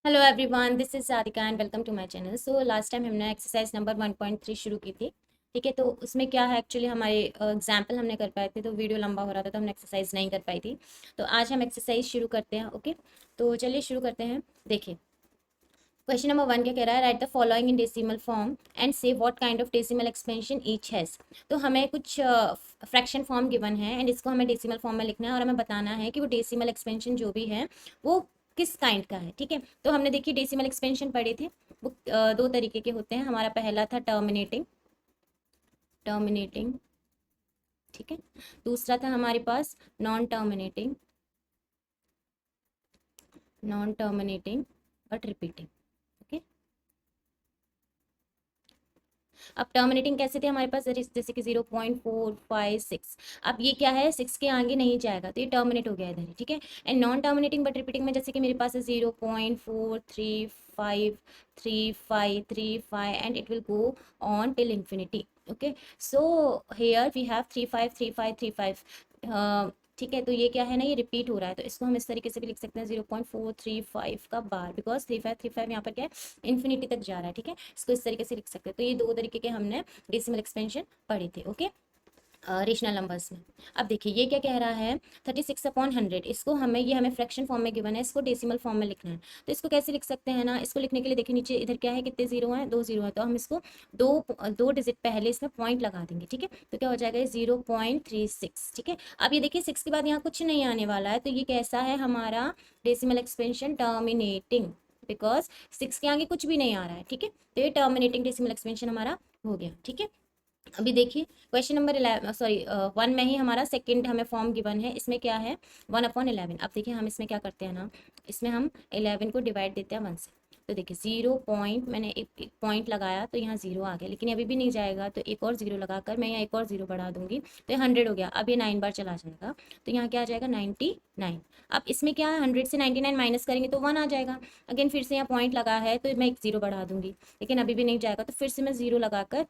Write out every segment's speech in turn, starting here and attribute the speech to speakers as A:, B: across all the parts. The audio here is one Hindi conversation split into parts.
A: Hello everyone, this is Radhika and welcome to my channel. So last time हमने एक्सरसाइज नंबर 1.3 शुरू की थी। ठीक है, तो उसमें क्या है, एक्चुअली हमारे एग्जाम्पल हमने कर पाए थे तो वीडियो लंबा हो रहा था तो हमने एक्सरसाइज नहीं कर पाई थी। तो आज हम एक्सरसाइज शुरू करते हैं। ओके, तो चलिए शुरू करते हैं। देखिए, क्वेश्चन नंबर 1 क्या कह रहा है, write the following in decimal form and say what kind of decimal expansion each has. तो हमें कुछ फ्रैक्शन फॉर्म गिवन है एंड इसको हमें डेसिमल फॉर्म में लिखना है और हमें बताना है कि वो डेसिमल एक्सपेंशन जो भी है वो किस काइंड का है। ठीक है, तो हमने देखिए डेसिमल एक्सपेंशन पढ़े थे। वो दो तरीके के होते हैं। हमारा पहला था टर्मिनेटिंग, टर्मिनेटिंग। ठीक है, दूसरा था हमारे पास non terminating, non terminating but repeating. Okay, अब टर्मिनेटिंग कैसे थे हमारे पास, जैसे कि 0.456। अब ये क्या है, 6 के आगे नहीं जाएगा तो ये टर्मिनेट हो गया इधर। ठीक है, and non terminating but repeating में जैसे कि मेरे पास है 0.4353535 and it will go on till infinity. Okay, so here we have 353535। ठीक है, तो ये क्या है ना, ये रिपीट हो रहा है तो इसको हम इस तरीके से भी लिख सकते हैं 0.435 का बार, बिकॉज 3535 यहाँ पर क्या है, इन्फिनिटी तक जा रहा है। ठीक है, इसको इस तरीके से लिख सकते हैं। तो ये दो तरीके के हमने डेसिमल एक्सपेंशन पढ़े थे। ओके, रेशनल नंबर्स में। अब देखिए ये क्या कह रहा है, 36/100। इसको हमें, ये हमें फ्रैक्शन फॉर्म में गिवन है, इसको डेसिमल फॉर्म में लिखना है। तो इसको कैसे लिख सकते हैं ना, इसको लिखने के लिए देखिए नीचे इधर क्या है, कितने जीरो हैं, 2 जीरो है, तो हम इसको दो दो डिजिट पहले इसमें पॉइंट लगा देंगे। ठीक है, तो क्या हो जाएगा, 0.36। ठीक है, अब ये देखिए 6 के बाद यहाँ कुछ नहीं आने वाला है तो ये कैसा है हमारा डेसिमल एक्सपेंशन, टर्मिनेटिंग, बिकॉज 6 के आगे कुछ भी नहीं आ रहा है। ठीक है, तो ये टर्मिनेटिंग डेसिमल एक्सपेंशन हमारा हो गया। ठीक है, अभी देखिए क्वेश्चन नंबर 11, सॉरी 1 में ही हमारा सेकंड हमें फॉर्म गिवन है। इसमें क्या है, 1/11। अब देखिए हम इसमें क्या करते हैं ना, इसमें हम 11 को डिवाइड देते हैं 1 से। तो देखिए 0 पॉइंट, मैंने एक पॉइंट लगाया तो यहाँ 0 आ गया, लेकिन अभी भी नहीं जाएगा तो एक और 0 लगाकर मैं यहाँ एक और 0 बढ़ा दूंगी तो ये 100 हो गया। अब ये 9 बार चला जाएगा तो यहाँ क्या आ जाएगा, 99। अब इसमें क्या है, 100 से 99 माइनस करेंगे तो 1 आ जाएगा। अगेन फिर से यहाँ पॉइंट लगा है तो मैं एक 0 बढ़ा दूंगी, लेकिन अभी भी नहीं जाएगा तो फिर से मैं 0 लगाकर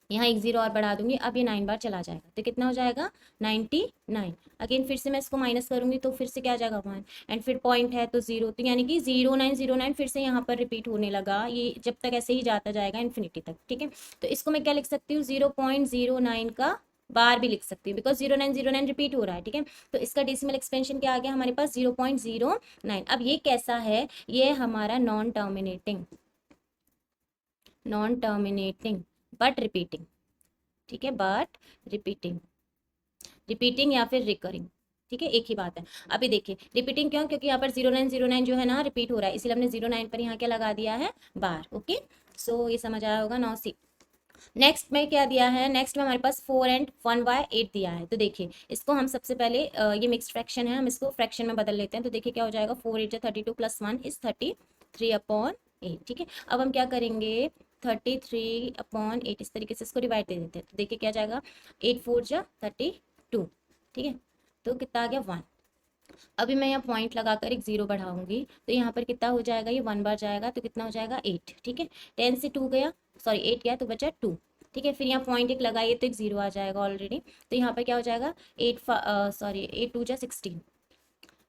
A: यहाँ एक 0 और बढ़ा दूंगी। अब ये 9 बार चला जाएगा तो कितना हो जाएगा, 99। अगेन फिर से मैं इसको माइनस करूंगी तो फिर से क्या आ जाएगा, 1, एंड फिर पॉइंट है तो 0, तो यानी कि 0909 फिर से यहाँ पर रिपीट होने लगा। ये जब तक ऐसे ही जाता जाएगा इन्फिनिटी तक। ठीक है, तो इसको मैं क्या लिख सकती हूँ, 0.09 का बार भी लिख सकती हूँ, बिकॉज 0909 रिपीट हो रहा है। ठीक है, तो इसका डेसिमल एक्सपेंशन क्या आ गया हमारे पास, 0.09। अब ये कैसा है, ये हमारा non terminating, non terminating but repeating. ठीक है, बट रिपीटिंग, रिपीटिंग या फिर रिकरिंग। ठीक है, एक ही बात है। अभी देखिए रिपीटिंग क्यों, क्योंकि यहाँ पर 0909 जो है ना रिपीट हो रहा है, इसलिए हमने 09 पर यहाँ क्या लगा दिया है, बार। ओके, सो ये समझ आया होगा। 9 सी। नेक्स्ट में क्या दिया है, नेक्स्ट में हमारे पास 4 एंड 1/8 दिया है। तो देखिए इसको हम सबसे पहले ये मिक्स्ड फ्रैक्शन है, हम इसको फ्रैक्शन में बदल लेते हैं। तो देखिए क्या हो जाएगा, 4 8 32 + 1 इज 33/8। ठीक है, अब हम क्या करेंगे, 33/8 इस तरीके से इसको डिवाइड दे देते हैं। तो देखिए क्या जाएगा, 8 4 जा 32। ठीक है, तो कितना आ गया, 1। अभी मैं यहाँ पॉइंट लगाकर एक 0 बढ़ाऊंगी तो यहाँ पर कितना हो जाएगा, ये 1 बार जाएगा तो कितना हो जाएगा, 8। ठीक है, 10 से 2 गया, सॉरी 8 गया तो बचा 2। ठीक है, फिर यहाँ पॉइंट एक लगाइए तो एक 0 आ जाएगा ऑलरेडी। तो यहाँ पर क्या हो जाएगा, 8 2 जा 16,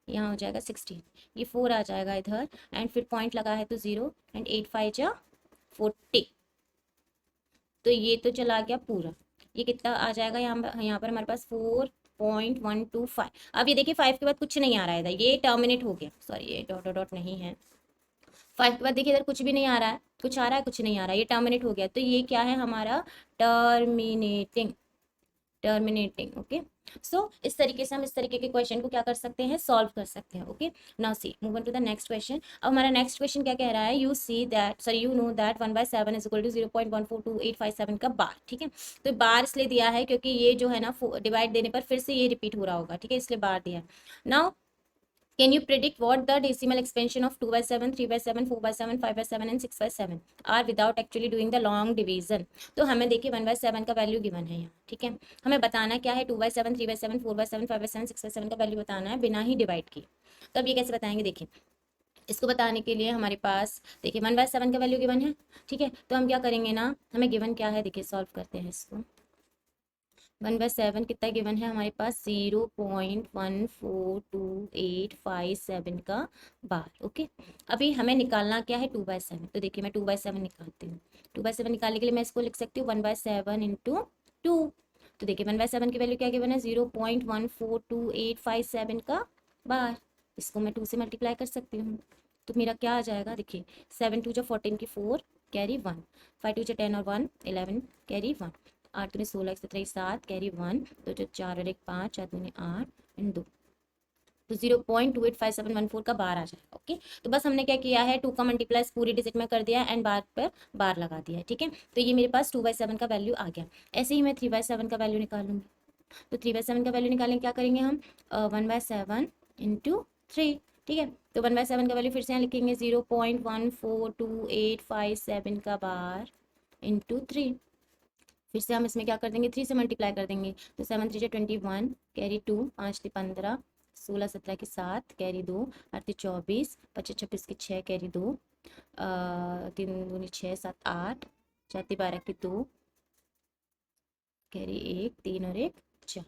A: यहाँ हो जाएगा 16। ये 4 आ जाएगा इधर, एंड फिर पॉइंट लगा है तो 0, एंड 8 5 जा 40। तो ये तो चला गया पूरा। ये कितना आ जाएगा, यहाँ पर हमारे पास 4.125। अब ये देखिए 5 के बाद कुछ नहीं आ रहा है इधर, ये टर्मिनेट हो गया। सॉरी ये डॉट डॉट डॉट नहीं है, 5 के बाद देखिए इधर कुछ भी नहीं आ रहा है, कुछ आ रहा है, कुछ नहीं आ रहा है, ये टर्मिनेट हो गया। तो ये क्या है हमारा, टर्मिनेटिंग, टर्मिनेटिंग। ओके, सो इस तरीके से हम इस तरीके के क्वेश्चन को क्या कर सकते हैं, सॉल्व कर सकते हैं। Okay, now see move on to the next question. अब हमारा नेक्स्ट क्वेश्चन क्या कह रहा है, you see that, sorry you know that 1/7 is equal to 0.142857 का बार। ठीक है, तो बार इसलिए दिया है क्योंकि ये जो है ना डिवाइड देने पर फिर से ये रिपीट हो रहा होगा। ठीक है, इसलिए बार दिया है। Now can you predict what the decimal expansion of 2/7, 3/7, 4/7, 5/7 and 6/7 are without actually doing the long division? तो हमें देखिए 1/7 का वैल्यू गिवन है यहाँ। ठीक है, हमें बताना क्या है, 2/7, 3/7, 4/7, 5/7, 6/7 का वैल्यू बताना है बिना ही डिवाइड किए। तो अब ये कैसे बताएंगे, देखिए इसको बताने के लिए हमारे पास देखिए 1/7 का वैल्यू गिवन है। ठीक है, तो हम क्या करेंगे ना, हमें गिवन क्या है, देखिए सॉल्व करते हैं इसको। 1/7 कितना गिवन है हमारे पास, 0.142857 का बार। ओके, अभी हमें निकालना क्या है, 2/7। तो देखिए मैं 2/7 निकालती हूँ। 2/7 निकालने के लिए मैं इसको लिख सकती हूँ 1/7 इंटू 2। तो देखिए 1/7 की वैल्यू क्या गिवन है, 0.142857 का बार। इसको मैं 2 से मल्टीप्लाई कर सकती हूँ। तो मेरा क्या आ जाएगा, देखिए 7 2 जो 14 की 4 कैरी 1, 5 2 जो 10 और 1 11 कैरी 1, 8 दूनी 16 17 7 कैरी 1, तो जो 4 और 1 5, 4 दूनी 8 एंड 2, तो 0.285714 का बार आ जाएगा। ओके, तो बस हमने क्या किया है, 2 का मल्टीप्लाइज पूरी डिजिट में कर दिया एंड बार पर बार लगा दिया है। ठीक है, तो ये मेरे पास 2/7 का वैल्यू आ गया। ऐसे ही मैं 3/7 का वैल्यू निकालूंगी। तो 3/7 का वैल्यू निकालेंगे, क्या करेंगे हम, 1/7 इंटू 3। ठीक है, तो 1/7 का वैल्यू फिर से यहाँ लिखेंगे 0.142857 का बार इंटू 3। फिर से हम इसमें क्या कर देंगे, 3 से मल्टीप्लाई कर देंगे। तो 7 3 21 कैरी 2, 5 3 15, 16 17 की 7 कैरी 2, 8 3 24, 25 26 की 6 कैरी 2, 3 दूनी 6 7 8, 4 3 12 की 2 कैरी 1, 3 और 1 4।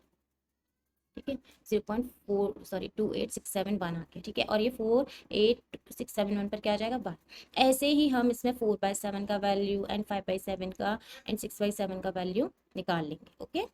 A: ठीक है, 0.2867 आ गया। ठीक है, और ये 48671 पर क्या आ जाएगा, बार। ऐसे ही हम इसमें 4/7 का वैल्यू एंड 5/7 का एंड 6/7 का वैल्यू निकाल लेंगे। ओके,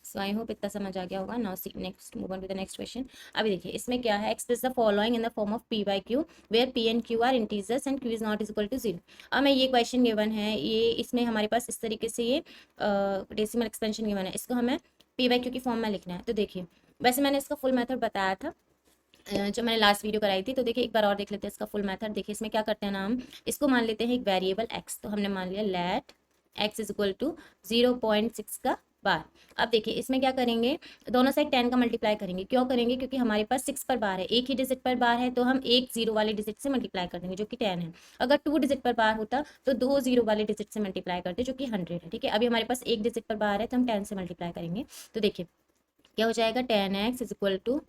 A: सो आई होप इतना समझ आ गया होगा। Now next move on to the next question. अभी देखिए इसमें क्या है, express the following in the form of P by Q where P and Q are integers and Q is not equal to 0। अब मैं ये क्वेश्चन गिवन है, ये इसमें हमारे पास इस तरीके से ये डेसिमल एक्सपेंशन गिवन है, इसको हमें पी बाई क्यू की फॉर्म में लिखना है। तो देखिए वैसे मैंने इसका फुल मेथड बताया था जो मैंने लास्ट वीडियो कराई थी। तो देखिए एक बार और देख लेते हैं इसका फुल मेथड। देखिए इसमें क्या करते हैं ना, हम इसको मान लेते हैं एक वेरिएबल एक्स। तो हमने मान लिया let X is equal to 0.6 का बार। अब देखिए इसमें क्या करेंगे, दोनों साइड 10 का मल्टीप्लाई करेंगे। क्यों करेंगे, क्योंकि हमारे पास 6 पर बार है, एक ही डिजिट पर बार है, तो हम एक जीरो वाले डिजिट से मल्टीप्लाई कर देंगे जो कि 10 है। अगर 2 डिजिट पर बार होता तो 2 जीरो वाले डिजिट से मल्टीप्लाई करते जो कि 100 है। ठीक है, अभी हमारे पास एक डिजिट पर बार है तो हम 10 से मल्टीप्लाई करेंगे। तो देखिए क्या हो जाएगा, 10x इज इक्वल टू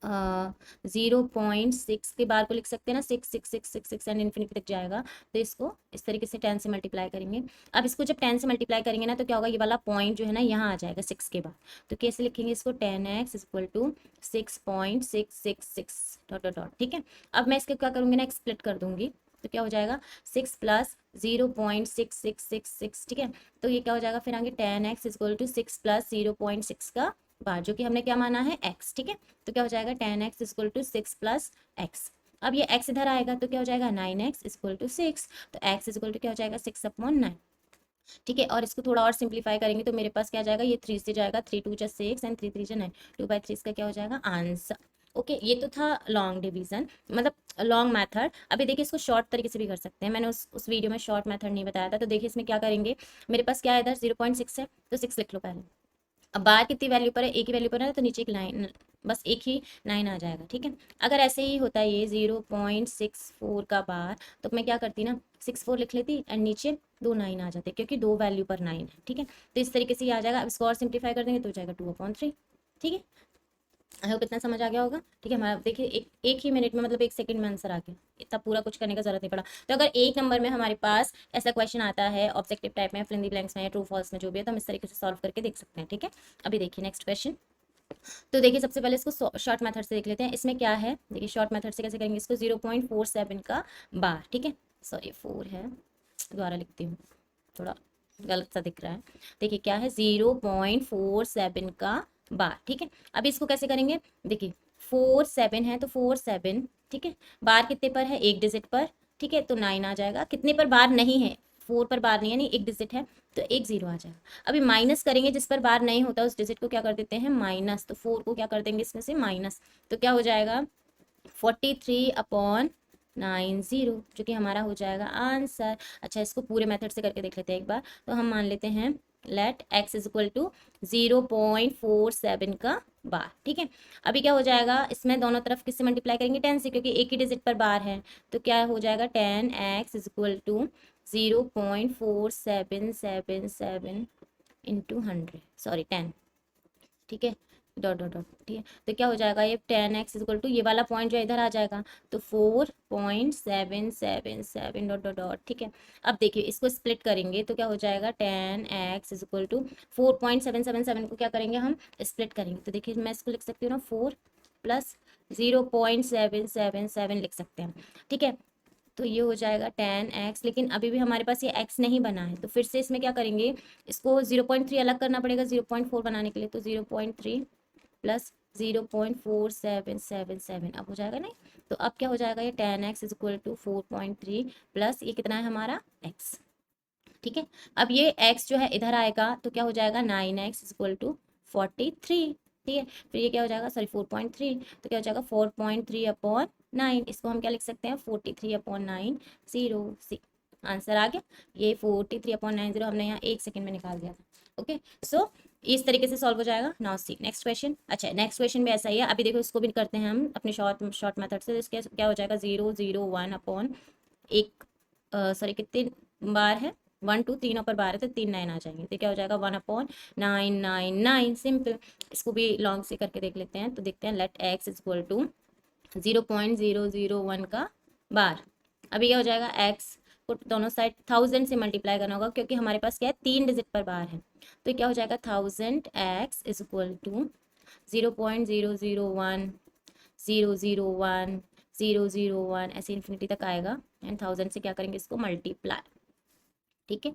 A: 0.6 के बार को लिख सकते हैं ना, 6 एंड इन्फिनिटी तक जाएगा। तो इसको इस तरीके से 10 से मल्टीप्लाई करेंगे। अब इसको जब 10 से मल्टीप्लाई करेंगे ना, तो क्या होगा, ये वाला पॉइंट जो है ना यहाँ आ जाएगा 6 के बाद। तो कैसे लिखेंगे इसको, 10x is equal to 6.666 dot dot dot. ठीक है, अब मैं इसके क्या करूँगी ना, स्प्लिट कर दूंगी। तो क्या हो जाएगा, 6 प्लस 0.6666। ठीक है, तो ये क्या हो जाएगा फिर आगे, 10x is equal to 6 plus 0.6 का बार, जो कि हमने क्या माना है, x। ठीक है, तो क्या हो जाएगा, 10x equal to 6 plus x. अब ये x इधर आएगा तो क्या हो जाएगा, 9x इक्वल टू 6। तो x इक्वल टू क्या हो जाएगा, 6/9। ठीक है, और इसको थोड़ा और सिंप्लीफाई करेंगे तो मेरे पास क्या जाएगा, ये 3 से जाएगा, 3 2 6 एंड 3 3 9, 2/3 इसका क्या हो जाएगा, आंसर। ओके, ये तो था लॉन्ग डिवीजन, मतलब लॉन्ग मेथड। अभी देखिए इसको शॉर्ट तरीके से भी कर सकते हैं, मैंने उस वीडियो में शॉर्ट मेथड नहीं बताया था। तो देखिए इसमें क्या करेंगे, मेरे पास क्या है इधर 0.6 है, तो 6 लिख लो पहले। अब बार कितनी वैल्यू पर है, एक ही वैल्यू पर है, तो नीचे एक लाइन, बस एक ही 9 आ जाएगा। ठीक है, अगर ऐसे ही होता है ये 0.64 का बार, तो मैं क्या करती ना, 64 लिख लेती एंड नीचे 2 9 आ जाते, क्योंकि 2 वैल्यू पर 9 है। ठीक है, तो इस तरीके से ये आ जाएगा। अब इसको और सिंप्लीफाई कर देंगे तो हो जाएगा 2/3। ठीक है, आई होप इतना समझ आ गया होगा। ठीक है, हमारा देखिए एक ही मिनट में, मतलब एक सेकंड में आंसर आ गया, इतना पूरा कुछ करने का जरूरत नहीं पड़ा। तो अगर एक नंबर में हमारे पास ऐसा क्वेश्चन आता है ऑब्जेक्टिव टाइप में, फिल इन द ब्लैंक्स में, ट्रू फॉल्स में, जो भी है, तो हम इस तरीके से सॉल्व करके देख सकते हैं। ठीक है, अभी देखिए नेक्स्ट क्वेश्चन। तो देखिए सबसे पहले इसको शॉर्ट मेथड से देख लेते हैं। इसमें क्या है, देखिए शॉर्ट मेथड से कैसे करेंगे इसको, 0.47 का बार। ठीक है, सॉरी 4 है, दोबारा लिखती हूँ, थोड़ा गलत सा दिख रहा है। देखिए क्या है, 0.47 का बार। ठीक है, अब इसको कैसे करेंगे, देखिए 4 7 है तो 4 7। ठीक है, बार कितने पर है, एक डिजिट पर। ठीक है, तो 9 आ जाएगा, कितने पर बार नहीं है, 4 पर बार नहीं है, नहीं एक डिजिट है, तो एक 0 आ जाएगा। अभी माइनस करेंगे, जिस पर बार नहीं होता उस डिजिट को क्या कर देते हैं, माइनस। तो 4 को क्या कर देंगे इसमें से माइनस, तो क्या हो जाएगा, 43/90, जो कि हमारा हो जाएगा आंसर। अच्छा, इसको पूरे मेथड से करके देख लेते हैं एक बार। तो हम मान लेते हैं let x is equal to 0.47 का बार। ठीक है, अभी क्या हो जाएगा, इसमें दोनों तरफ किससे मल्टीप्लाई करेंगे, 10 से, क्योंकि एक ही डिजिट पर बार है। तो क्या हो जाएगा, 10x is equal to 0.4777 into 100, sorry 10। ठीक है, डॉट डॉट डॉट, ठीक है। तो क्या हो जाएगा ये 10x इक्वल टू ये वाला पॉइंट जो इधर आ जाएगा, तो 4.777 डॉट डॉट डॉट, ठीक है। अब देखिए इसको स्प्लिट करेंगे तो क्या हो जाएगा 10x इक्वल टू 4.777 को क्या करेंगे हम स्प्लिट करेंगे, तो देखिए मैं इसको लिख सकती हूँ ना 4 प्लस 0.777 लिख सकते हैं, ठीक है। तो ये हो जाएगा 10x, लेकिन अभी भी हमारे पास ये x नहीं बना है, तो फिर से इसमें क्या करेंगे, इसको 0.3 अलग करना पड़ेगा 0.4 बनाने के लिए, तो 0.3 प्लस 0.4777 अब हो जाएगा नहीं, तो अब क्या हो जाएगा ये 10x is equal to 4.3 plus ये कितना है हमारा x, ठीक है। अब ये x जो है इधर आएगा तो क्या हो जाएगा 9x इज इक्वल टू 43, ठीक है। फिर ये क्या हो जाएगा, सॉरी 4.3, तो क्या हो जाएगा 4.3 अपॉन 9, इसको हम क्या लिख सकते हैं 43 अपॉन 9 0 सी, आंसर आ गया। ये 43 अपॉन 9 0 हमने यहाँ 1 सेकेंड में निकाल दिया था। ओके, सो इस तरीके से सॉल्व हो जाएगा। Now see next question. अच्छा नेक्स्ट क्वेश्चन भी ऐसा ही है, अभी देखो इसको भी करते हैं हम अपने शॉर्ट मेथड से। इसके क्या हो जाएगा 0 0 1 अपॉन एक, सॉरी कितने बार है 1 2 तीनों पर बार है तो 3 9 आ जाएंगे, तो क्या हो जाएगा 1 अपॉन 999, सिंपल। इसको भी लॉन्ग से करके देख लेते हैं, तो देखते हैं let x is equal to 0.001 का बार। अभी क्या हो जाएगा x को दोनों साइड 1000 से मल्टीप्लाई करना होगा, क्योंकि हमारे पास क्या है 3 डिजिट पर बार है, तो क्या हो जाएगा 1000x इज इक्वल टू 0.001 001 001 ऐसे इन्फिनिटी तक आएगा, एंड 1000 से क्या करेंगे इसको मल्टीप्लाई, ठीक है।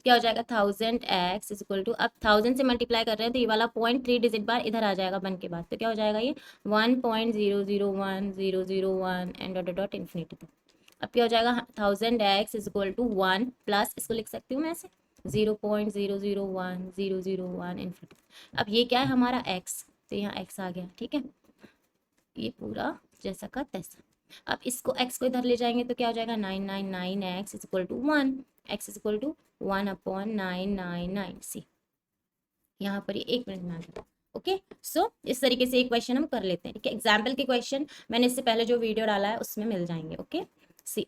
A: क्या हो जाएगा 1000x इज इक्वल टू, अब 1000 से मल्टीप्लाई कर रहे हैं तो ये वाला 0.3 डिजिट बार इधर आ जाएगा 1 के बाद, तो क्या हो जाएगा ये 1.001 एंड डॉट डॉट इन्फिनिटी तक। अब क्या हो जाएगा 1000x is equal to 1 plus इसको लिख सकती हूँ मैं ऐसे 0.001 इन्फिनिटी। अब ये क्या है हमारा x, तो यहाँ x आ गया, ठीक है। ये पूरा जैसा का तैसा। अब इसको x को इधर ले जाएंगे तो क्या हो जाएगा 999x is equal to 1, x is equal to 1 upon 999 see, यहाँ पर ये 1 मिनट में आ गया। ओके, सो इस तरीके से एक क्वेश्चन हम कर लेते हैं, ठीक है। एग्जाम्पल के क्वेश्चन मैंने इससे पहले जो वीडियो डाला है उसमें मिल जाएंगे। Okay, see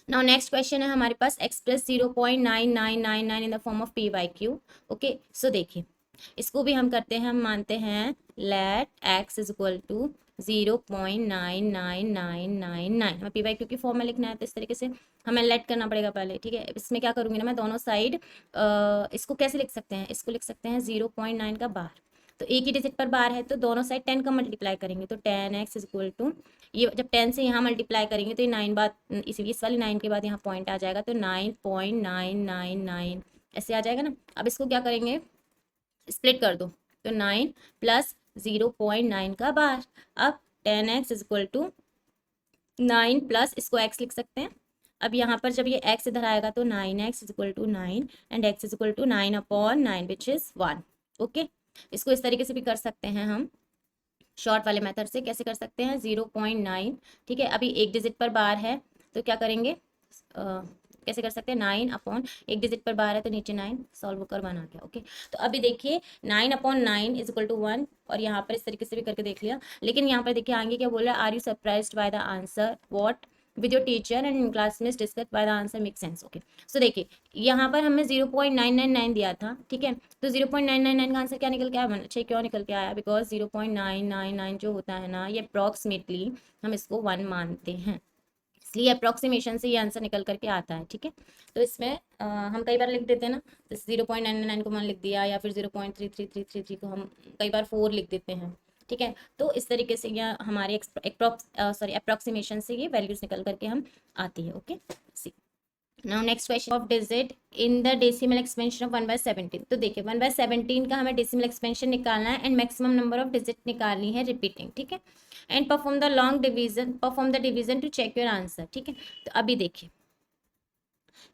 A: now next question है हमारे पास x plus 0.9999 in the form of p by q. Okay, so देखिए इसको भी हम करते हैं, हम मानते हैं let x is equal to 0.99999, हमें पी वाई क्यू की फॉर्म में लिखना है, तो इस तरीके से हमें लेट करना पड़ेगा पहले, ठीक है। इसमें क्या करूंगी ना मैं दोनों साइड, इसको कैसे लिख सकते हैं, इसको लिख सकते हैं 0.9 का बार, तो एक ही डिजिट पर बार है तो दोनों साइड 10 का मल्टीप्लाई करेंगे, तो 10x इज इक्वल टू, ये जब 10 से यहाँ मल्टीप्लाई करेंगे तो ये 9 बाद इस वाली 9 के बाद यहाँ पॉइंट आ जाएगा, तो 9.999 ऐसे आ जाएगा ना। अब इसको क्या करेंगे स्प्लिट कर दो, तो 9 प्लस 0.9 का बार। अब 10x is equal to 9 plus इसको x लिख सकते हैं। अब यहाँ पर जब ये x इधर आएगा तो 9x is equal to 9 and x is equal to 9 upon 9 which is 1। Okay, इसको इस तरीके से भी कर सकते हैं हम शॉर्ट वाले मेथड से। कैसे कर सकते हैं 0.9, ठीक है। अभी एक डिजिट पर बार है तो क्या करेंगे, कैसे कर सकते हैं 9 अपॉन एक डिजिट पर बार है तो नीचे 9 सॉल्व कर 1 आ गया। ओके, तो अभी देखिए 9 अपॉन 9 इज इक्वल टू 1, और यहाँ पर इस तरीके से भी करके देख लिया, लेकिन यहाँ पर देखिए आगे क्या बोल रहा है, are you surprised by the answer what with your teacher and in classmates discuss by the answer make sense. Okay, so देखिए यहाँ पर हमें 0.999 दिया था, ठीक है। तो 0.999 का आंसर क्या निकल के आया, अच्छा क्यों निकल के आया, बिकॉज 0.999 जो होता है ना ये अप्रॉक्सीमेटली हम इसको 1 मानते हैं, इसलिए अप्रॉक्सीमेशन से ये आंसर निकल करके आता है, ठीक है। तो इसमें हम कई बार लिख देते हैं ना, तो 0.999 को 1 लिख दिया, या फिर 0.33333 को हम कई बार 4 लिख देते हैं, ठीक है। तो इस तरीके से यह हमारे अप्रॉक्सीमेशन से ये वैल्यूज निकल करके हम आती है। Okay, see now next question of digit in the decimal expansion of 1/17। तो देखिए 1/17 का हमें डेसिमल एक्सपेंशन निकालना है and maximum number of digit निकालनी है रिपीटिंग, ठीक है। And perform the division to check your answer, ठीक है। तो अभी देखिए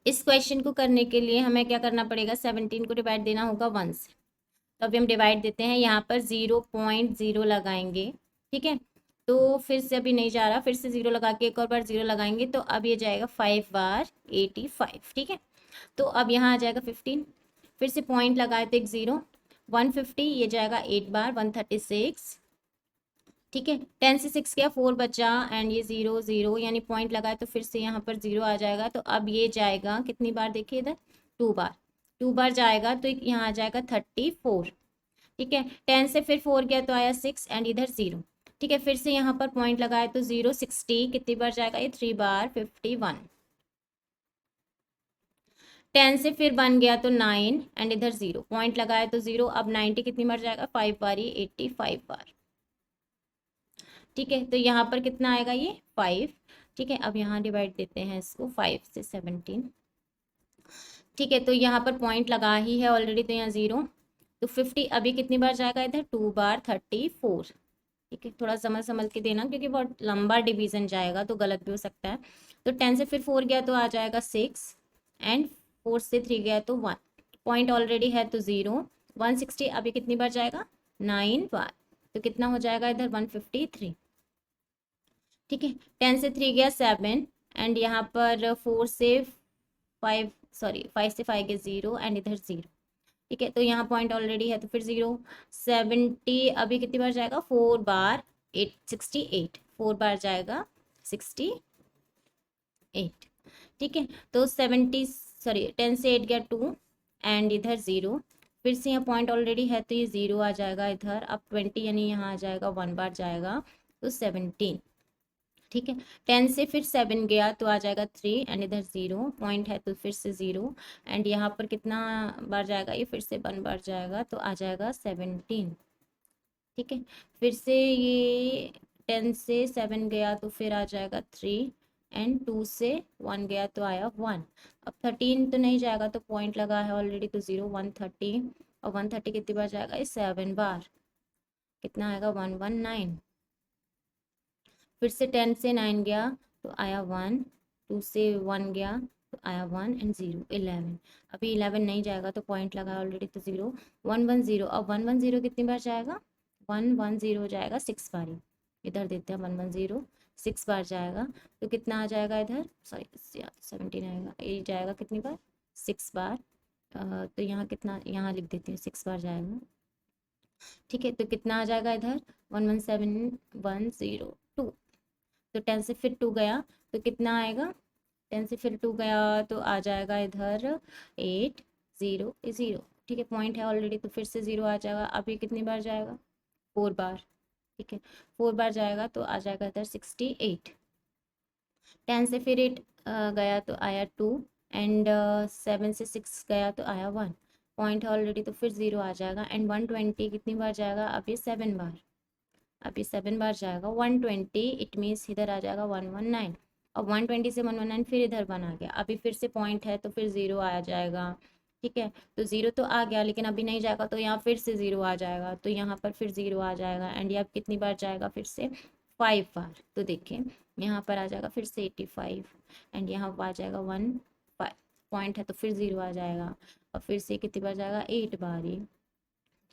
A: इस क्वेश्चन को करने के लिए हमें क्या करना पड़ेगा, 17 को डिवाइड देना होगा 1 से, तो अभी हम डिवाइड देते हैं, यहाँ पर 0.0 लगाएंगे, ठीक है। तो फिर से अभी नहीं जा रहा, फिर से 0 लगा के एक और बार 0 लगाएंगे, तो अब ये जाएगा 5 बार 85, ठीक है। तो अब यहाँ आ जाएगा 15, फिर से पॉइंट लगाए तो एक 0, 150 ये जाएगा 8 बार 136, ठीक है। 10 से 6 गया 4 बचा एंड ये 0 0 यानी पॉइंट लगाए तो फिर से यहाँ पर 0 आ जाएगा, तो अब ये जाएगा कितनी बार देखिए इधर 2 बार, 2 बार जाएगा तो यहाँ आ जाएगा 34, ठीक है। 10 से फिर 4 गया तो आया 6 एंड इधर 0। ठीक है, फिर से यहाँ पर पॉइंट लगाए तो 0, 60 कितनी बार जाएगा ये 3 बार 51। 10 से फिर बन गया तो 9 एंड इधर 0, पॉइंट लगाया तो 0। अब 90 कितनी बार जाएगा 5 बार, ये 85 बार। ठीक है, तो यहाँ पर कितना आएगा ये 5। ठीक है, अब यहाँ डिवाइड देते हैं इसको 5 से 17। ठीक है, तो यहाँ पर पॉइंट लगा ही है ऑलरेडी, तो यहाँ 0। तो 50 अभी कितनी बार जाएगा इधर 2 बार 34। ठीक है, थोड़ा समझ समझ के देना क्योंकि बहुत लंबा डिवीजन जाएगा तो गलत भी हो सकता है। तो 10 से फिर 4 गया तो आ जाएगा 6 एंड 4 से 3 गया तो 1, पॉइंट ऑलरेडी है तो 0। 160 अभी कितनी बार जाएगा 9 बार, तो कितना हो जाएगा इधर 153। ठीक है, 10 से 3 गया 7 एंड यहाँ पर 4 से 5 सॉरी 5 से 5 गया 0 एंड इधर 0। ठीक है, तो यहाँ पॉइंट ऑलरेडी है तो फिर 0। 70 अभी कितनी बार जाएगा 4 बार 68, 4 बार जाएगा 68। ठीक है, तो 10 से 8 गया 2 एंड इधर 0। फिर से यहाँ पॉइंट ऑलरेडी है तो ये 0 आ जाएगा इधर। अब 20 यानी यहाँ आ जाएगा 1 बार जाएगा तो 17। ठीक है, 10 से फिर 7 गया तो आ जाएगा 3 एंड इधर 0, पॉइंट है तो फिर से 0 एंड यहाँ पर कितना बार जाएगा ये फिर से 1 बार जाएगा तो आ जाएगा 17। ठीक है, फिर से ये 10 से 7 गया तो फिर आ जाएगा 3 एंड 2 से 1 गया तो आया 1। अब 13 तो नहीं जाएगा तो पॉइंट लगा है ऑलरेडी तो 0, 130 और 130 कितनी बार जाएगा ये 7 बार, कितना आएगा 119। फिर से 10 से 9 गया तो आया 1, 2 से 1 गया तो आया 1 एंड 0 11। अभी 11 नहीं जाएगा तो पॉइंट लगा ऑलरेडी तो 0, 110। अब 110 कितनी बार जाएगा 110 जाएगा 6 बार ही, इधर देते हैं 110 6 बार जाएगा तो कितना आ जाएगा इधर सॉरी 17 आएगा, ये जाएगा कितनी बार 6 बार। तो यहाँ कितना यहाँ लिख देते हैं 6 बार जाएगा। ठीक है, तो कितना आ जाएगा इधर 117102। तो 10 से फिर 2 गया तो कितना आएगा 10 से फिर 2 गया तो आ जाएगा इधर 800। ठीक है, पॉइंट है ऑलरेडी तो फिर से 0 आ जाएगा। अभी कितनी बार जाएगा 4 बार। ठीक है, 4 बार जाएगा तो आ जाएगा इधर 68। 10 से फिर 8 गया तो आया 2 एंड 7 से 6 गया तो आया 1, पॉइंट है ऑलरेडी तो फिर 0 आ जाएगा एंड 120 कितनी बार जाएगा अभी 7 बार, अभी 7 बार जाएगा 120। इट मीन्स इधर आ जाएगा 119 और 120 से 119 फिर इधर 1 आ गया। अभी फिर से पॉइंट है तो फिर 0 आ जाएगा। ठीक है, तो 0 तो आ गया लेकिन अभी नहीं जाएगा तो यहाँ फिर से 0 आ जाएगा, तो यहाँ पर फिर 0 आ जाएगा एंड ये अब कितनी बार जाएगा फिर से 5 बार। तो देखिए यहाँ पर आ जाएगा फिर से 85 एंड यहाँ आ जाएगा 1 5, पॉइंट है तो फिर 0 आ जाएगा और फिर से कितनी बार जाएगा 8 बार ही,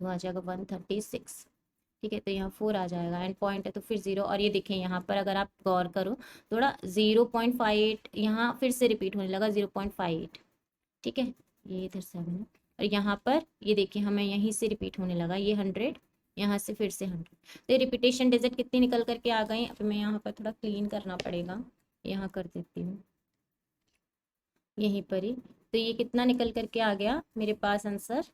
A: तो आ जाएगा 136। ठीक है, तो यहाँ 4 आ जाएगा एंड पॉइंट है तो फिर 0। और ये देखें यहाँ पर अगर आप गौर करो थोड़ा 0.58 यहाँ फिर से रिपीट होने लगा 0.58। ठीक है, ये इधर 7 है और यहाँ पर ये देखिए हमें यहीं से रिपीट होने लगा ये 100, यहाँ से फिर से 100। तो ये रिपीटेशन डिजिट कितनी निकल करके आ गई। अब मैं यहाँ पर थोड़ा क्लीन करना पड़ेगा, यहाँ कर देती हूँ यहीं पर ही। तो ये कितना निकल करके आ गया मेरे पास आंसर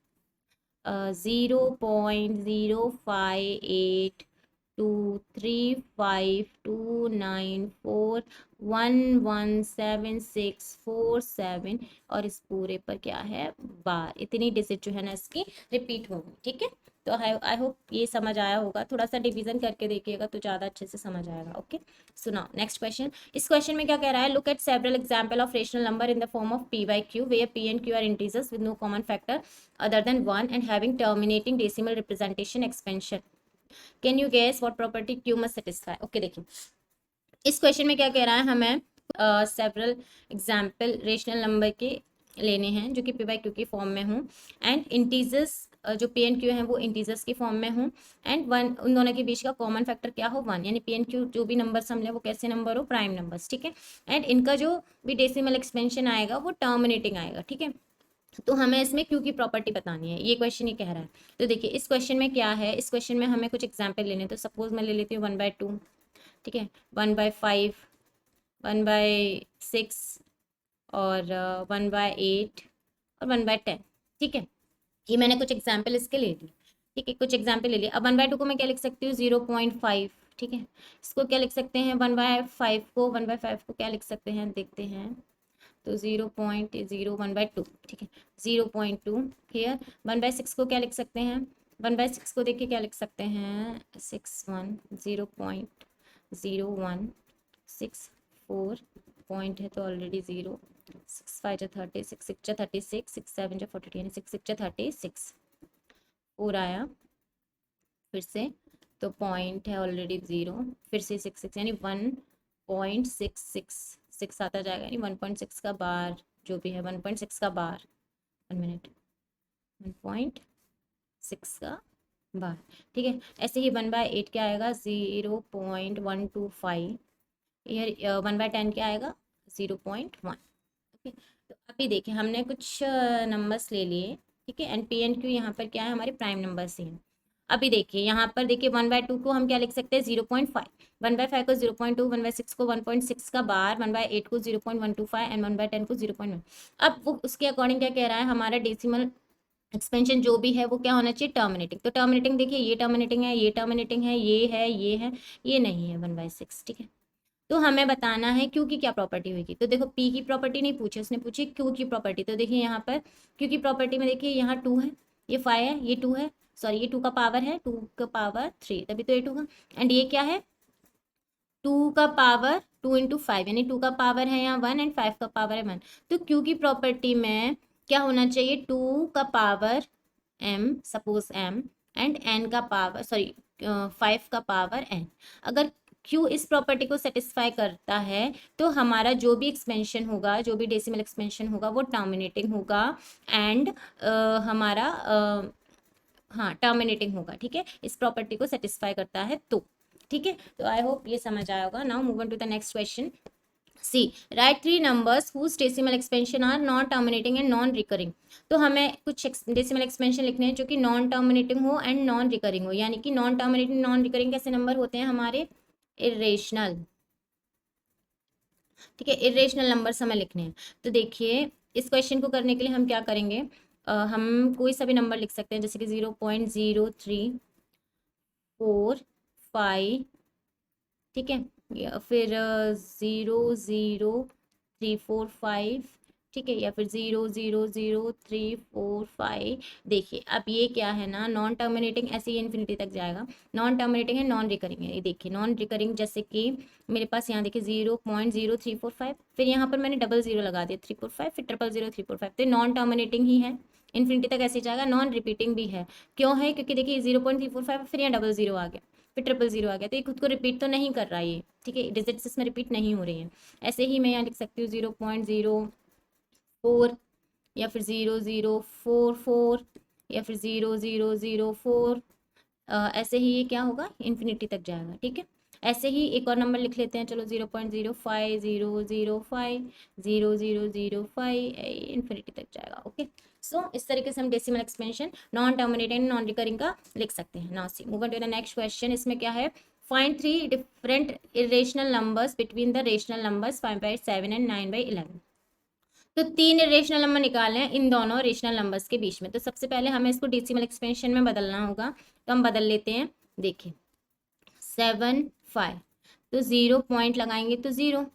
A: 0.058235294117647 और इस पूरे पर क्या है बार, इतनी डिजिट जो है ना इसकी रिपीट होंगी। ठीक है, तो आई होप ये समझ आया होगा, थोड़ा सा डिवीजन करके देखिएगा तो ज़्यादा अच्छे से समझ आएगा। ओके, सुनाओ नेक्स्ट क्वेश्चन। इस क्वेश्चन में क्या कह रहा है, look at several example of rational number in the form of p by q where p and q are integers with no common factor other than 1 and having terminating decimal representation expansion. Can you guess what property q must satisfy? Okay, देखिए इस क्वेश्चन में क्या कह रहा है, हमें सेवरल एग्जाम्पल रेशनल नंबर के लेने हैं जो कि p by q की फॉर्म में हूँ एंड इंटीजर्स जो p एंड q हैं वो इंटीजर्स की फॉर्म में हूँ एंड वन उन दोनों के बीच का कॉमन फैक्टर क्या हो 1, यानी p एंड q जो भी नंबर्स हम ले वो कैसे नंबर हो प्राइम नंबर्स। ठीक है, एंड इनका जो भी डेसिमल एक्सपेंशन आएगा वो टर्मिनेटिंग आएगा। ठीक है, तो हमें इसमें क्यू की प्रॉपर्टी बतानी है, ये क्वेश्चन ये कह रहा है। तो देखिए इस क्वेश्चन में क्या है, इस क्वेश्चन में हमें कुछ एग्जाम्पल लेने, तो सपोज मैं ले लेती हूँ 1/2, ठीक है, 1/5, 1/6 और 1/8 और 1/10। ठीक है, ये मैंने कुछ एग्जाम्पल इसके ले लिए। ठीक है, कुछ एग्जाम्पल ले लिए। अब 1/2 को मैं क्या लिख सकती हूँ, 0.5। ठीक है, इसको क्या लिख सकते हैं, 1/5 को, 1/5 को क्या लिख सकते हैं, देखते हैं। तो 0.01/2। ठीक है, 0.2 हियर। 1/6 को क्या लिख सकते हैं, 1/6 को देखिए क्या लिख सकते हैं, 6 1, 0.0164 पॉइंट है तो ऑलरेडी 0। 6 5 30, 6 6 36, 6 7 42, यानी 6 6 36 4 आया फिर से, तो पॉइंट है ऑलरेडी 0, फिर से 6 यानी 1.666 आता जाएगा, यानी 1.6 का बार जो भी है, 1.6 का बार, 1 मिनट, 1.6 का बार। ठीक है, ऐसे ही 1/8 क्या आएगा, 0.125। यार 1/10 क्या आएगा, 0.1। ओके, तो अभी देखिए हमने कुछ नंबर्स ले लिए। ठीक है, एन पी एन क्यू यहाँ पर क्या है, हमारे प्राइम नंबर्स ही हैं। अभी देखिए यहाँ पर देखिए 1/2 को हम क्या लिख सकते हैं, 0.5। 1/5 को 0.2, 1/6 को 1.6 का बार, 1/8 को 0.125 एंड 1/10 को 0.1। अब वो उसके अकॉर्डिंग क्या कह रहा है, हमारा डेसिमल एक्सपेंशन जो भी है वो क्या होना चाहिए, टर्मिनेटिंग। तो टर्मिनेटिंग देखिए, ये टर्मिनेटिंग है, ये टर्मिनेटिंग है, ये है, ये है, ये नहीं है 1/6। ठीक है, तो हमें बताना है क्यू की क्या प्रॉपर्टी होगी। तो देखो पी की प्रॉपर्टी नहीं पूछी, उसने पूछी क्यू की प्रॉपर्टी। तो देखिए यहाँ पर क्यू की प्रॉपर्टी में देखिए, यहाँ 2 है, ये 5 है, ये 2 है, सॉरी ये 2 का पावर है, 2 का पावर 3, तभी तो 8 होगा। एंड ये क्या है, 2 का पावर 2 × 5, यानी 2 का पावर है यहाँ 1 एंड 5 का पावर है 1। तो क्यू की प्रॉपर्टी में क्या होना चाहिए, 2 का power m, suppose m, and n का पावर, सॉरी 5 का पावर n। अगर Q इस प्रॉपर्टी को सेटिस्फाई करता है तो हमारा जो भी एक्सपेंशन होगा, जो भी डेसिमल एक्सपेंशन होगा वो टर्मिनेटिंग होगा, एंड हमारा हाँ टर्मिनेटिंग होगा। ठीक है, इस प्रॉपर्टी को सेटिस्फाई करता है तो। ठीक है, तो आई होप ये समझ आया होगा। Now move on to the next question. See write 3 numbers whose decimal expansion are non terminating and non recurring. तो हमें कुछ डेसिमल एक्सपेंशन लिखने हैं जो कि नॉन टर्मिनेटिंग हो एंड नॉन रिकरिंग हो, यानी कि नॉन टर्मिनेटिंग नॉन रिकरिंग कैसे नंबर होते हैं हमारे, इरेशनल। ठीक है, इरेशनल नंबर्स हमें लिखने हैं। तो देखिए इस क्वेश्चन को करने के लिए हम क्या करेंगे, हम कोई सा भी नंबर लिख सकते हैं, जैसे कि 0.0345। ठीक है, या फिर 0.0345। ठीक है, या फिर 0.00345। देखिए अब ये क्या है ना, नॉन टर्मिनेटिंग, ऐसे ही इन्फिनिटी तक जाएगा। नॉन टर्मिनेटिंग है, नॉन रिकरिंग है। ये देखिए नॉन रिकरिंग, जैसे कि मेरे पास यहाँ देखिए 0.0345, फिर यहाँ पर मैंने डबल जीरो लगा दिया 345, फिर 0.00345, तो नॉन टर्मिनेटिंग ही है, इन्फिनिटी तक ऐसे ही जाएगा। नॉन रिपीटिंग भी है, क्यों है, क्योंकि देखिए 0.345, फिर यहाँ डबल जीरो आ गया, फिर 000 आ गया, तो ये खुद को रिपीट तो नहीं कर रहा है ये। ठीक है, डिजिट्स इसमें रिपीट नहीं हो रही हैं। ऐसे ही मैं यहाँ लिख सकती हूँ 0.04, या फिर 0.044, या फिर 0.004। ऐसे ही ये क्या होगा, इन्फिनिटी तक जाएगा। ठीक है, ऐसे ही एक और नंबर लिख लेते हैं, चलो 0.05, 0.05, 0.005, इन्फिनिटी तक जाएगा। ओके, सो इस तरीके से हम decimal expansion non terminating non recurring का लिख सकते हैं। Now see move on to the next question. इसमें क्या है, find 3 different irrational numbers between the rational numbers 5/7 and 9/11। तो 3 रेशनल नंबर निकालने हैं इन दोनों रेशनल नंबर्स के बीच में। तो सबसे पहले हमें इसको डेसिमल एक्सपेंशन में बदलना होगा, तो हम बदल लेते हैं। देखिए 7 5, तो 0 पॉइंट लगाएंगे तो 0,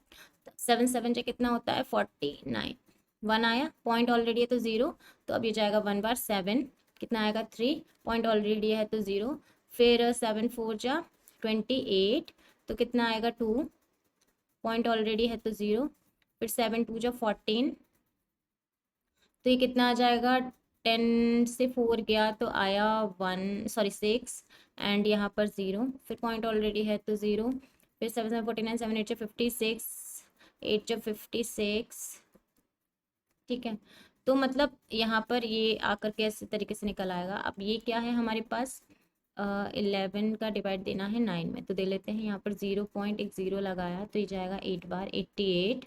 A: 7 7 से कितना होता है 49, 1 आया, पॉइंट ऑलरेडी है तो 0, तो अब ये जाएगा 1 बार 7, कितना आएगा 3, पॉइंट ऑलरेडी है तो 0, फिर 7 4 जा 28, तो कितना आएगा 2, पॉइंट ऑलरेडी है तो 0, फिर 7 2 जा 14, तो ये कितना आ जाएगा, 10 से 4 गया तो आया 1, सॉरी 6, एंड यहाँ पर 0, फिर पॉइंट ऑलरेडी है तो 0, फिर 7 7 49, 7 8 56, 8 जब 56। ठीक है, तो मतलब यहाँ पर ये आकर के ऐसे तरीके से निकल आएगा। अब ये क्या है हमारे पास, 11 का डिवाइड देना है 9 में, तो दे लेते हैं यहाँ पर 0.10 लगाया, तो ये जाएगा 8 बार 88।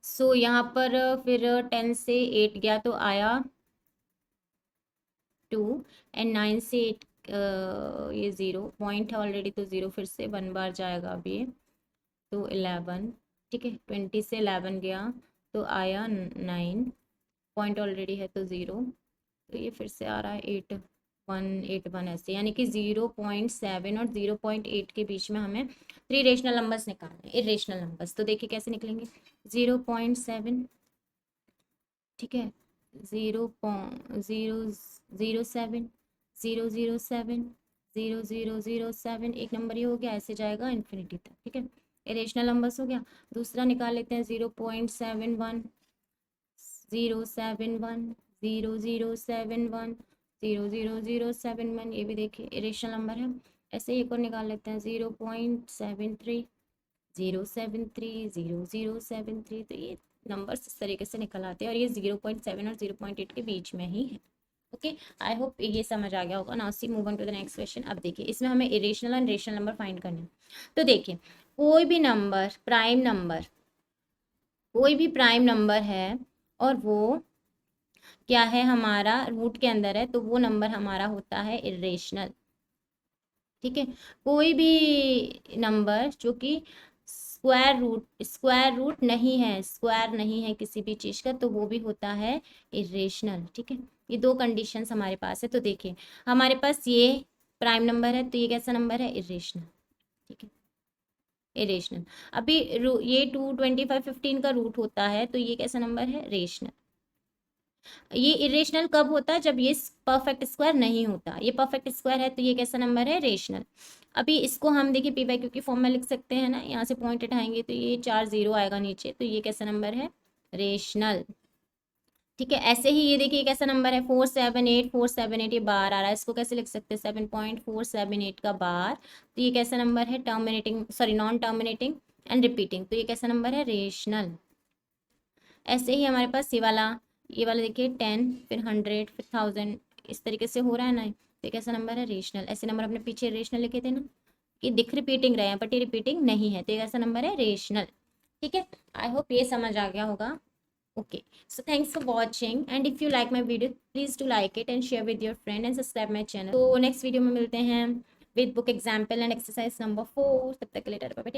A: सो यहाँ पर फिर 10 से 8 गया तो आया 2, एंड 9 से 8 ये 0, पॉइंट है ऑलरेडी तो 0, फिर से 1 बार जाएगा अभी, तो 11। ठीक है, 20 से 11 गया तो आया 9, पॉइंट ऑलरेडी है तो 0, तो ये फिर से आ रहा है 8। 181 ऐसे, यानी कि 0.7 और 0.8 के बीच में हमें 3 रेशनल नंबर्स निकालने हैं, इरेशनल नंबर्स। तो देखिए कैसे निकलेंगे। 0.7, ठीक है, 0.007, 007, 0007, एक नंबर ये हो गया, ऐसे जाएगा इन्फिनिटी तक, ठीक है। इरेशनल नंबर्स हो गया। दूसरा निकाल लेते हैं 0.71, 071, 0071, 00071, ये भी देखिए इरेशनल नंबर है। ऐसे एक और निकाल लेते हैं 0.73, 073, 0073। तो ये नंबर्स इस तरीके से निकल आते हैं और ये 0.7 और 0.8 के बीच में ही है। ओके, आई होप ये समझ आ गया होगा। Now see move on to the next question. अब देखिए इसमें हमें irrational and rational number find करने हैं। तो देखिए कोई भी नंबर प्राइम नंबर, कोई भी प्राइम नंबर है और वो क्या है, हमारा रूट के अंदर है, तो वो नंबर हमारा होता है इरेशनल, ठीक है। कोई भी नंबर जो कि स्क्वायर रूट नहीं है, स्क्वायर नहीं है किसी भी चीज का, तो वो भी होता है इरेशनल, ठीक है। ये दो कंडीशंस हमारे पास है। तो देखिए हमारे पास ये प्राइम नंबर है, तो ये कैसा नंबर है, इरेशनल, ठीक है, इरेशनल। अभी ये 22515 का रूट होता है, तो ये कैसा नंबर है, रेशनल। ये इरेशनल कब होता है, जब ये परफेक्ट स्क्वायर नहीं होता। ये परफेक्ट स्क्वायर है, तो ये कैसा नंबर है, रेशनल। अभी इसको हम देखिए पी वाई क्यू की फॉर्म में लिख सकते हैं ना, यहाँ से पॉइंट उठाएंगे तो ये 4 0 आएगा नीचे, तो ये कैसा नंबर है, रेशनल, ठीक है। ऐसे ही ये देखिए कैसा नंबर है, 478, 478, ये बार आ रहा है, इसको कैसे लिख सकते हैं, 7.478 का बार। तो ये कैसा नंबर है, terminating, sorry non terminating and repeating, तो ये कैसा नंबर है, रेशनल। ऐसे ही हमारे पास ये वाला देखिए 10, फिर 100, फिर 1000, इस तरीके से हो रहा है ना, तो कैसा नंबर है, रेशनल। ऐसे नंबर अपने पीछे रेशनल लिखे थे ना, ये दिख रिपीटिंग रहे हैं बट ये रिपीटिंग नहीं है, तो ये कैसा नंबर है, रेशनल, ठीक है। आई होप ये समझ आ गया होगा। Okay, so thanks for watching and if you like my video please to like it and share with your friend and subscribe my channel. तो नेक्स्ट वीडियो में मिलते हैं with book example and exercise number 4। तब तक के लिए